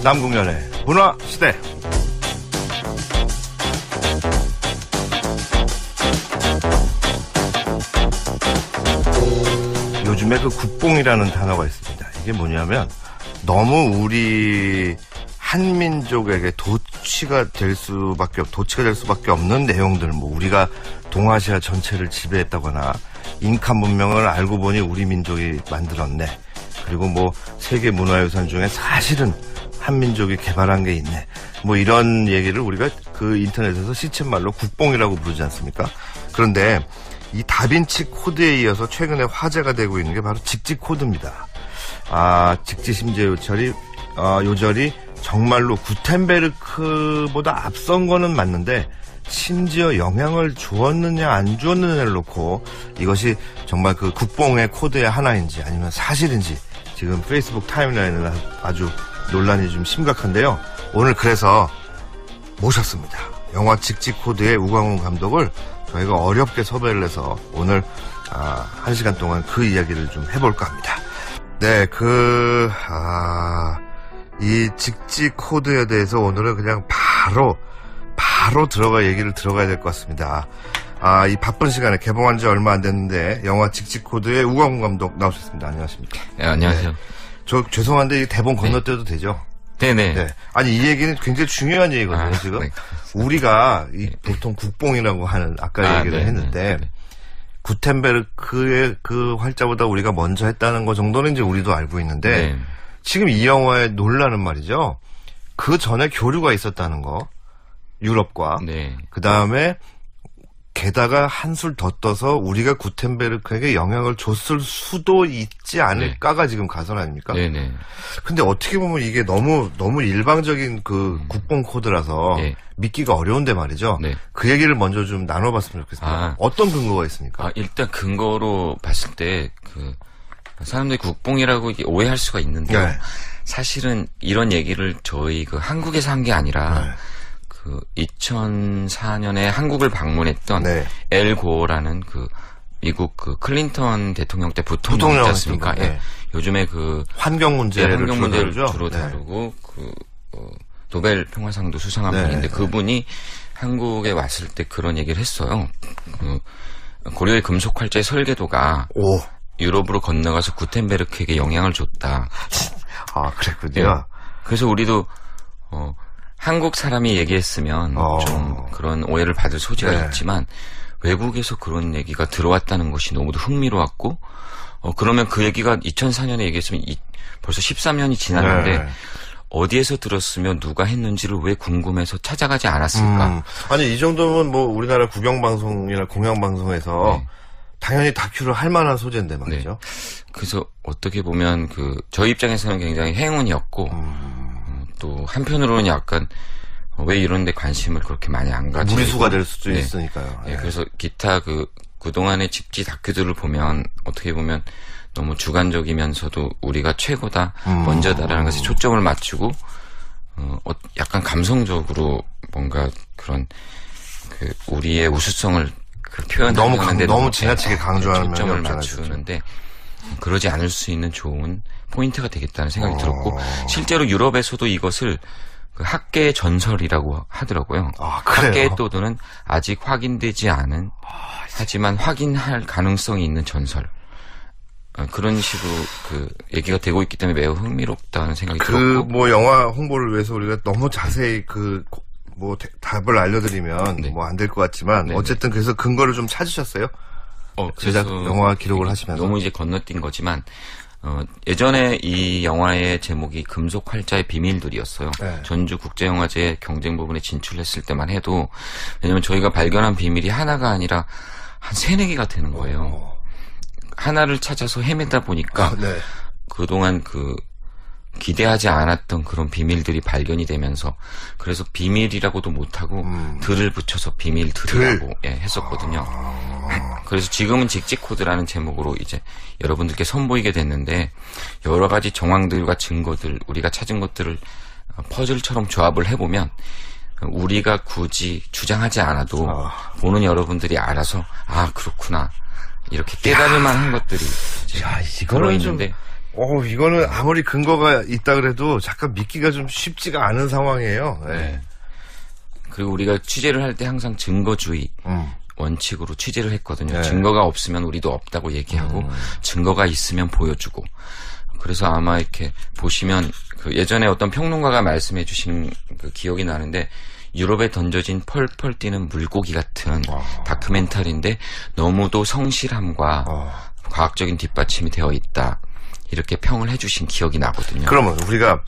남궁연의 문화시대. 요즘에 그 국뽕이라는 단어가 있습니다. 이게 뭐냐면 너무 우리 한민족에게 도치가 될 수밖에 없는 내용들, 뭐 우리가 동아시아 전체를 지배했다거나 잉카 문명을 알고 보니 우리 민족이 만들었네. 그리고 뭐 세계 문화유산 중에 사실은 한민족이 개발한 게 있네. 뭐 이런 얘기를 우리가 그 인터넷에서 시쳇말로 국뽕이라고 부르지 않습니까? 그런데 이 다빈치 코드에 이어서 최근에 화제가 되고 있는 게 바로 직지 코드입니다. 직지심재 요절이 정말로 구텐베르크보다 앞선 거는 맞는데 심지어 영향을 주었느냐 안 주었느냐를 놓고 이것이 정말 그 국뽕의 코드의 하나인지 아니면 사실인지 지금 페이스북 타임라인은 아주 논란이 좀 심각한데요. 오늘 그래서 모셨습니다. 영화 직지 코드의 우광훈 감독을 저희가 어렵게 섭외를 해서 오늘 1시간 동안 그 이야기를 좀 해볼까 합니다. 네, 이 직지 코드에 대해서 오늘은 그냥 바로 얘기를 들어가야 될 것 같습니다. 이 바쁜 시간에 개봉한 지 얼마 안 됐는데 영화 직지 코드의 우광훈 감독 나오셨습니다. 안녕하십니까? 네, 안녕하세요. 저 죄송한데 이 대본 건너뛰어도 되죠? 네네. 네. 아니, 이 얘기는 굉장히 중요한 얘기거든요, 지금. 네. 우리가 보통 국뽕이라고 하는 아까 얘기를 했는데 네네. 구텐베르크의 그 활자보다 우리가 먼저 했다는 거 정도는 이제 우리도 알고 있는데 네. 지금 이 영화의 논란은 말이죠. 그 전에 교류가 있었다는 거. 유럽과. 네. 그 다음에 게다가 한술 더 떠서 우리가 구텐베르크에게 영향을 줬을 수도 있지 않을까가 지금 가설 아닙니까? 네네. 근데 어떻게 보면 이게 너무 일방적인 그 국뽕 코드라서 믿기가 어려운데 말이죠. 네. 그 얘기를 먼저 좀 나눠봤으면 좋겠습니다. 어떤 근거가 있습니까? 일단 근거로 봤을 때 사람들이 국뽕이라고 오해할 수가 있는데요. 네. 사실은 이런 얘기를 저희 한국에서 한 게 아니라 2004년에 한국을 방문했던 엘 고어라는 미국 클린턴 대통령 때 부통령이지 않습니까? 예. 요즘에 환경 문제를 주로 다루고 노벨 평화상도 수상한 분인데 그분이 한국에 왔을 때 그런 얘기를 했어요. 고려의 금속 활자의 설계도가 유럽으로 건너가서 구텐베르크에게 영향을 줬다. 그랬군요. 예. 그래서 우리도 한국 사람이 얘기했으면 좀 그런 오해를 받을 소지가 있지만 외국에서 그런 얘기가 들어왔다는 것이 너무도 흥미로웠고 그러면 그 얘기가 2004년에 얘기했으면 벌써 13년이 지났는데 어디에서 들었으면 누가 했는지를 왜 궁금해서 찾아가지 않았을까? 아니 이 정도면 뭐 우리나라 국영방송이나 공영방송에서 당연히 다큐를 할 만한 소재인데 말이죠. 네. 그래서 어떻게 보면 저희 입장에서는 굉장히 행운이었고 또 한편으로는 약간 왜 이런 데 관심을 그렇게 많이 안 가지고 무리수가 될 수도 있으니까요. 네. 그래서 기타 그동안의 직지 다큐들을 보면 어떻게 보면 너무 주관적이면서도 우리가 최고다, 먼저다라는 것에 초점을 맞추고 약간 감성적으로 뭔가 그런 우리의 우수성을 표현하는데 너무 지나치게 강조하는 초점을 맞추는데 그러지 않을 수 있는 좋은 포인트가 되겠다는 생각이 들었고 실제로 유럽에서도 이것을 학계의 전설이라고 하더라고요. 학계의 또는 아직 확인되지 않은 하지만 확인할 가능성이 있는 전설. 그런 식으로 얘기가 되고 있기 때문에 매우 흥미롭다는 생각이 들었고 뭐 영화 홍보를 위해서 우리가 너무 자세히 답을 알려드리면 안 될 것 같지만 어쨌든 그래서 근거를 좀 찾으셨어요? 제작 영화 기록을 하시면서 너무 이제 건너뛴 거지만 예전에 이 영화의 제목이 금속 활자의 비밀들이었어요. 전주국제영화제 경쟁 부분에 진출했을 때만 해도 왜냐면 저희가 발견한 비밀이 하나가 아니라 한 3-4개가 되는 거예요. 하나를 찾아서 헤매다 보니까 그동안 기대하지 않았던 그런 비밀들이 발견이 되면서 그래서 비밀이라고도 못하고 들을 붙여서 비밀들이라고 했었거든요. 그래서 지금은 직지코드라는 제목으로 이제 여러분들께 선보이게 됐는데 여러 가지 정황들과 증거들 우리가 찾은 것들을 퍼즐처럼 조합을 해보면 우리가 굳이 주장하지 않아도 보는 여러분들이 알아서 그렇구나 이렇게 깨달을 만한 것들이 이거는 좀 이거는 아무리 근거가 있다 그래도 잠깐 믿기가 좀 쉽지가 않은 상황이에요. 네. 그리고 우리가 취재를 할 때 항상 증거주의 원칙으로 취재를 했거든요. 네. 증거가 없으면 우리도 없다고 얘기하고 증거가 있으면 보여주고. 그래서 아마 이렇게 보시면 그 예전에 어떤 평론가가 말씀해 주신 그 기억이 나는데 유럽에 던져진 펄펄 뛰는 물고기 같은 다큐멘터리인데 너무도 성실함과 과학적인 뒷받침이 되어 있다. 이렇게 평을 해주신 기억이 나거든요. 그러면 우리가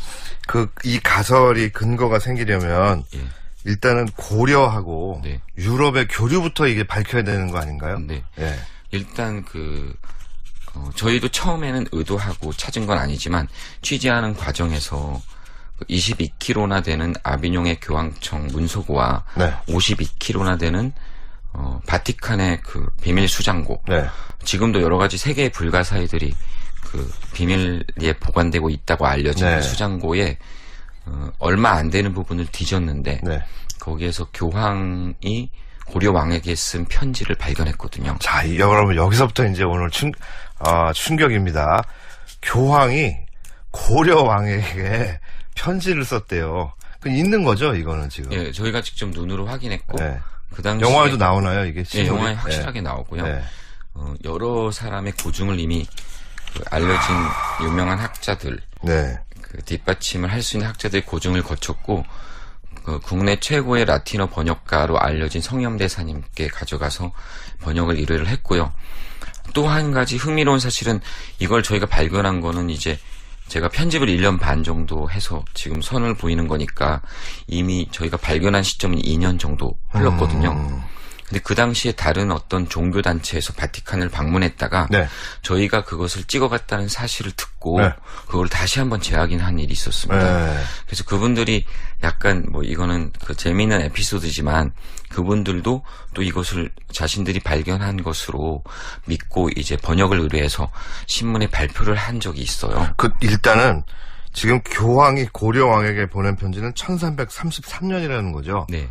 이 가설이 근거가 생기려면 예. 일단은 고려하고 네. 유럽의 교류부터 이게 밝혀야 되는 거 아닌가요? 네. 예. 일단 저희도 처음에는 의도하고 찾은 건 아니지만 취재하는 과정에서 22km나 되는 아비뇽의 교황청 문서고와 네. 52km나 되는 바티칸의 그 비밀 수장고. 네. 지금도 여러 가지 세계의 불가사의들이 그 비밀리에 보관되고 있다고 알려진 네. 그 수장고에 얼마 안 되는 부분을 뒤졌는데 네. 거기에서 교황이 고려 왕에게 쓴 편지를 발견했거든요. 자, 여러분 여기서부터 이제 오늘 충격입니다. 교황이 고려 왕에게 편지를 썼대요. 그 있는 거죠, 이거는 지금. 예, 저희가 직접 눈으로 확인했고 네. 그 당시 영화에도 나오나요, 이게? 예, 영화에 확실하게 나오고요. 네. 여러 사람의 고증을 이미 알려진 유명한 학자들, 네. 그 뒷받침을 할 수 있는 학자들의 고증을 거쳤고 국내 최고의 라틴어 번역가로 알려진 성염대사님께 가져가서 번역을 의뢰를 했고요. 또 한 가지 흥미로운 사실은 이걸 저희가 발견한 거는 이제 제가 편집을 1년 반 정도 해서 지금 선을 보이는 거니까 이미 저희가 발견한 시점은 2년 정도 흘렀거든요. 근데 그 당시에 다른 어떤 종교단체에서 바티칸을 방문했다가 네. 저희가 그것을 찍어갔다는 사실을 듣고 네. 그걸 다시 한번 재확인한 일이 있었습니다. 네. 그래서 그분들이 약간 이거는 그 재미있는 에피소드지만 그분들도 또 이것을 자신들이 발견한 것으로 믿고 이제 번역을 의뢰해서 신문에 발표를 한 적이 있어요. 일단은 지금 교황이 고려 왕에게 보낸 편지는 1333년이라는 거죠. 네.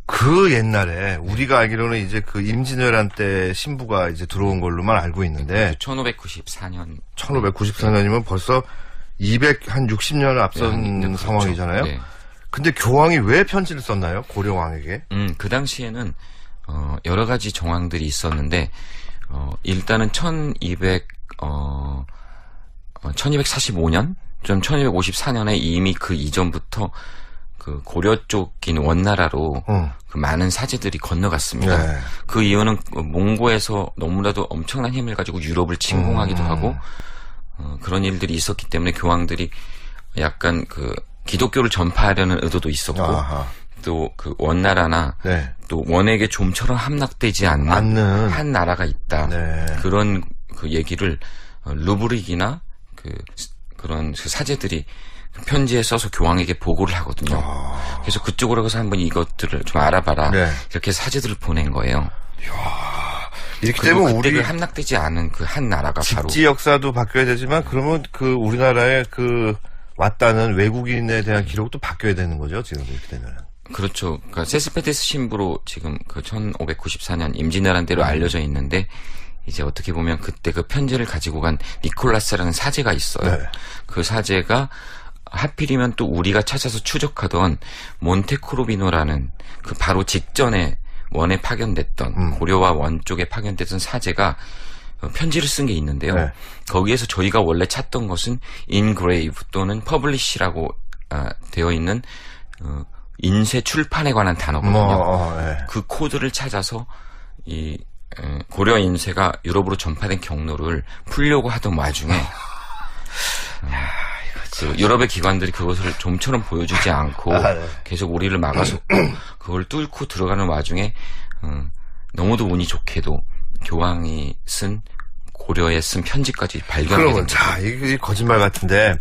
그 옛날에 우리가 알기로는 이제 그 임진왜란 때 신부가 이제 들어온 걸로만 알고 있는데 1594년 1594년이면 벌써 260년을 앞선 네, 그렇죠. 상황이잖아요. 네. 근데 교황이 왜 편지를 썼나요? 고려 왕에게? 그 당시에는 여러 가지 정황들이 있었는데 일단은 1245년 좀 1254년에 이미 그 이전부터 그 고려 쪽인 원나라로 그 많은 사제들이 건너갔습니다. 네. 그 이유는 몽고에서 너무나도 엄청난 힘을 가지고 유럽을 침공하기도 하고 그런 일들이 있었기 때문에 교황들이 약간 그 기독교를 전파하려는 의도도 있었고 또 그 원나라나 네. 또 원에게 좀처럼 함락되지 않는 한 나라가 있다. 네. 그런 그 얘기를 루브릭이나 그런 사제들이 편지에 써서 교황에게 보고를 하거든요. 그래서 그쪽으로 가서 한번 이것들을 좀 알아봐라. 네. 이렇게 사제들을 보낸 거예요. 이렇게 그리고 되면 그때 우리 그 함락되지 않은 그 한 나라가 바로 직지 역사도 바뀌어야 되지만 그러면 그 우리나라에 그 왔다는 외국인에 대한 기록도 바뀌어야 되는 거죠. 지금 이렇게 되면. 그렇죠. 그러니까 세스페테스 신부로 지금 그 1594년 임진왜란 때로 알려져 있는데 이제 어떻게 보면 그때 그 편지를 가지고 간 니콜라스라는 사제가 있어요. 네. 그 사제가 하필이면 또 우리가 찾아서 추적하던 몬테코르비노라는 그 바로 직전에 원에 파견됐던 고려와 원 쪽에 파견됐던 사제가 편지를 쓴 게 있는데요. 네. 거기에서 저희가 원래 찾던 것은 engrave 또는 publish라고 되어 있는 인쇄 출판에 관한 단어거든요. 네. 그 코드를 찾아서 이 고려 인쇄가 유럽으로 전파된 경로를 풀려고 하던 와중에 그 유럽의 기관들이 그것을 좀처럼 보여주지 않고 네. 계속 우리를 막아섰고 그걸 뚫고 들어가는 와중에 너무도 운이 좋게도 교황이 쓴 고려에 쓴 편지까지 발견하게 그러면 된 자, 이게 거짓말 같은데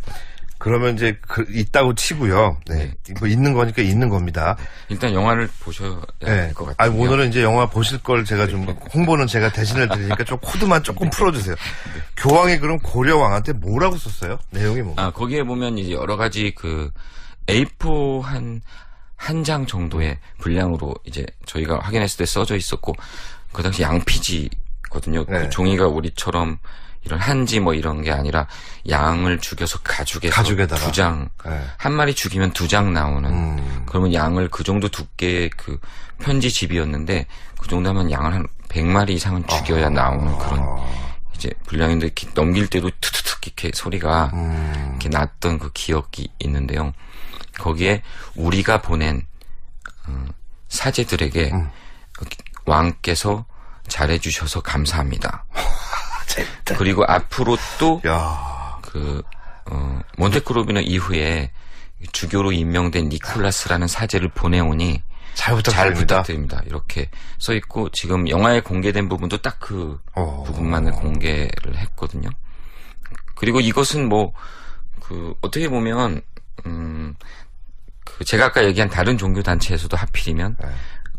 그러면 이제 있다고 치고요. 네. 뭐 있는 거니까 있는 겁니다. 일단 영화를 보셔야 될 것 같아요. 아니, 오늘은 이제 영화 보실 걸 제가 좀 홍보는 제가 대신해 드리니까 좀 코드만 조금 풀어주세요. 교황이 그럼 고려 왕한테 뭐라고 썼어요? 내용이 뭐? 거기에 보면 이제 여러 가지 그 A4 한 장 정도의 분량으로 이제 저희가 확인했을 때 써져 있었고 그 당시 양피지거든요. 네. 그 종이가 우리처럼 이런 한지 뭐 이런 게 아니라 양을 죽여서 가죽에서 가죽에다가. 2장, 네. 한 마리 죽이면 2장 나오는, 그러면 양을 그 정도 두께의 그 편지집이었는데, 그 정도 하면 양을 한 100마리 이상은 죽여야 나오는 그런, 이제 분량인데 이렇게 넘길 때도 툭툭툭 이렇게 소리가 이렇게 났던 그 기억이 있는데요. 거기에 우리가 보낸, 사제들에게 왕께서 잘해주셔서 감사합니다. 재밌다. 그리고 앞으로 또 야. 몬테크로비노 이후에 주교로 임명된 니콜라스라는 사제를 보내오니 잘 잘 부탁드립니다. 부탁드립니다. 이렇게 써 있고 지금 영화에 공개된 부분도 딱 그 부분만을 공개를 했거든요. 그리고 이것은 뭐 그 어떻게 보면 그 제가 아까 얘기한 다른 종교 단체에서도 하필이면 네.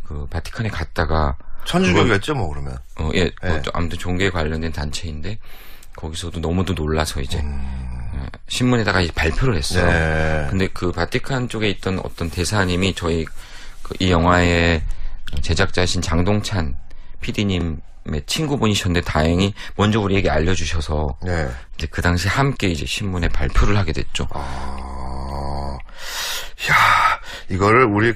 그 바티칸에 갔다가 천주교겠죠, 뭐 그러면. 예, 뭐 아무튼 종교에 관련된 단체인데 거기서도 너무도 놀라서 이제 신문에다가 이제 발표를 했어요. 네. 근데 그 바티칸 쪽에 있던 어떤 대사님이 저희 이 영화의 제작자이신 장동찬 PD님의 친구분이셨는데 다행히 먼저 우리에게 알려주셔서 네. 이제 그 당시 함께 이제 신문에 발표를 하게 됐죠. 야, 이거를 우리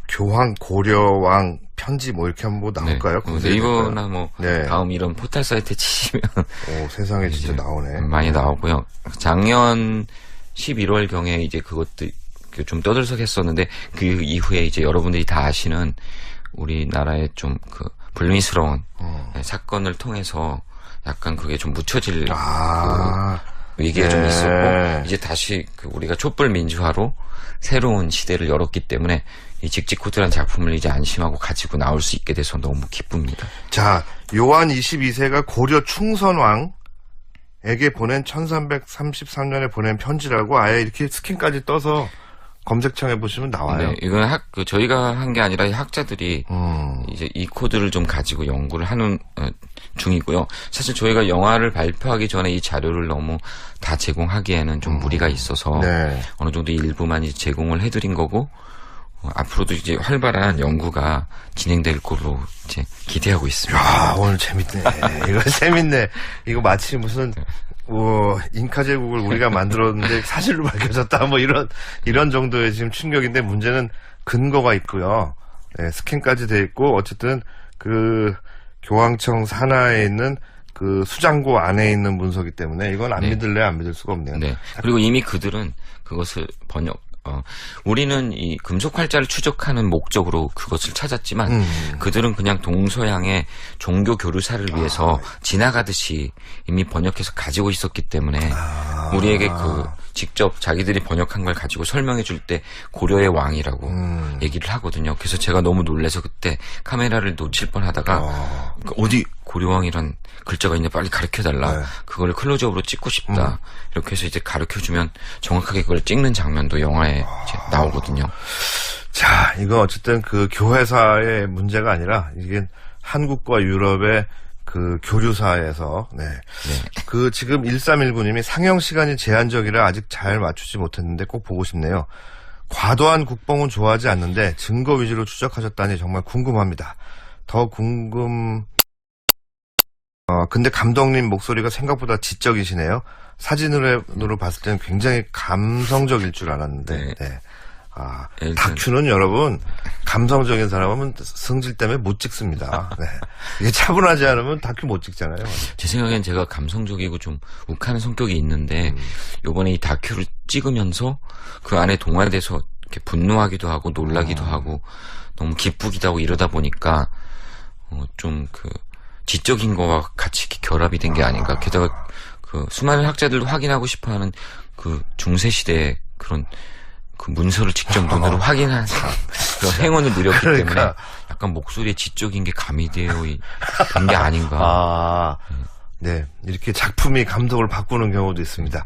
교황 고려왕 편지 뭐 이렇게 한번 뭐 나올까요? 네. 네이버나 뭐 네. 다음 이런 포털 사이트에 치시면 오, 세상에 진짜 나오네. 많이 나오고요. 작년 11월 경에 이제 그것도 좀 떠들썩했었는데 그 이후에 이제 여러분들이 다 아시는 우리나라의 좀 그 불미스러운 사건을 통해서 약간 그게 좀 묻혀질 그 위기가 좀 있었고 이제 다시 그 우리가 촛불 민주화로 새로운 시대를 열었기 때문에 이 직직코드라는 작품을 이제 안심하고 가지고 나올 수 있게 돼서 너무 기쁩니다. 자, 요한 22세가 고려 충선왕에게 보낸 1333년에 보낸 편지라고 아예 이렇게 스캔까지 떠서 검색창에 보시면 나와요. 네, 이건 저희가 한 게 아니라 학자들이 이제 이 코드를 좀 가지고 연구를 하는 중이고요. 사실 저희가 영화를 발표하기 전에 이 자료를 너무 다 제공하기에는 좀 무리가 있어서 네. 어느 정도 일부만 이제 제공을 해드린 거고 앞으로도 이제 활발한 연구가 진행될 걸로 이제 기대하고 있습니다. 야, 오늘 재밌네. 이거 재밌네. 이거 마치 무슨 잉카 제국을 우리가 만들었는데 사실로 밝혀졌다. 뭐 이런 정도의 지금 충격인데 문제는 근거가 있고요. 네, 스캔까지 돼 있고 어쨌든 그 교황청 산하에 있는 그 수장고 안에 있는 문서기 때문에 이건 안 믿을래 안 믿을 수가 없네요. 네. 그리고 이미 그들은 그것을 우리는 이 금속 활자를 추적하는 목적으로 그것을 찾았지만 그들은 그냥 동서양의 종교 교류사를 위해서 지나가듯이 이미 번역해서 가지고 있었기 때문에 우리에게 그 직접 자기들이 번역한 걸 가지고 설명해 줄 때 고려의 왕이라고 얘기를 하거든요. 그래서 제가 너무 놀라서 그때 카메라를 놓칠 뻔하다가 어디 고려왕이란 글자가 있냐 빨리 가르쳐달라. 그걸 클로즈업으로 찍고 싶다. 이렇게 해서 이제 가르쳐주면 정확하게 그걸 찍는 장면도 영화에 이제 나오거든요. 자, 이거 어쨌든 그 교회사의 문제가 아니라 이게 한국과 유럽의 그 교류사에서 그 지금 1319님이 상영 시간이 제한적이라 아직 잘 맞추지 못했는데 꼭 보고 싶네요. 과도한 국뽕은 좋아하지 않는데 증거 위주로 추적하셨다니 정말 궁금합니다. 더 근데 감독님 목소리가 생각보다 지적이시네요. 사진으로 봤을 때는 굉장히 감성적일 줄 알았는데. 네. 다큐는 여러분 감성적인 사람은 성질 때문에 못 찍습니다. 네. 이게 차분하지 않으면 다큐 못 찍잖아요. 제 생각엔 제가 감성적이고 좀 욱하는 성격이 있는데 요번에 이 다큐를 찍으면서 그 안에 동화돼서 이렇게 분노하기도 하고 놀라기도 하고 너무 기쁘기도 하고 이러다 보니까 좀 그 지적인 거와 같이 결합이 된 게 아닌가. 게다가 그 수많은 학자들도 확인하고 싶어하는 그 중세 시대의 그런 그 문서를 직접 눈으로 확인한 그런 행운을 누렸기 때문에 약간 목소리에 지적인 게 가미되어 된 게 아닌가. 네. 이렇게 작품이 감독을 바꾸는 경우도 있습니다.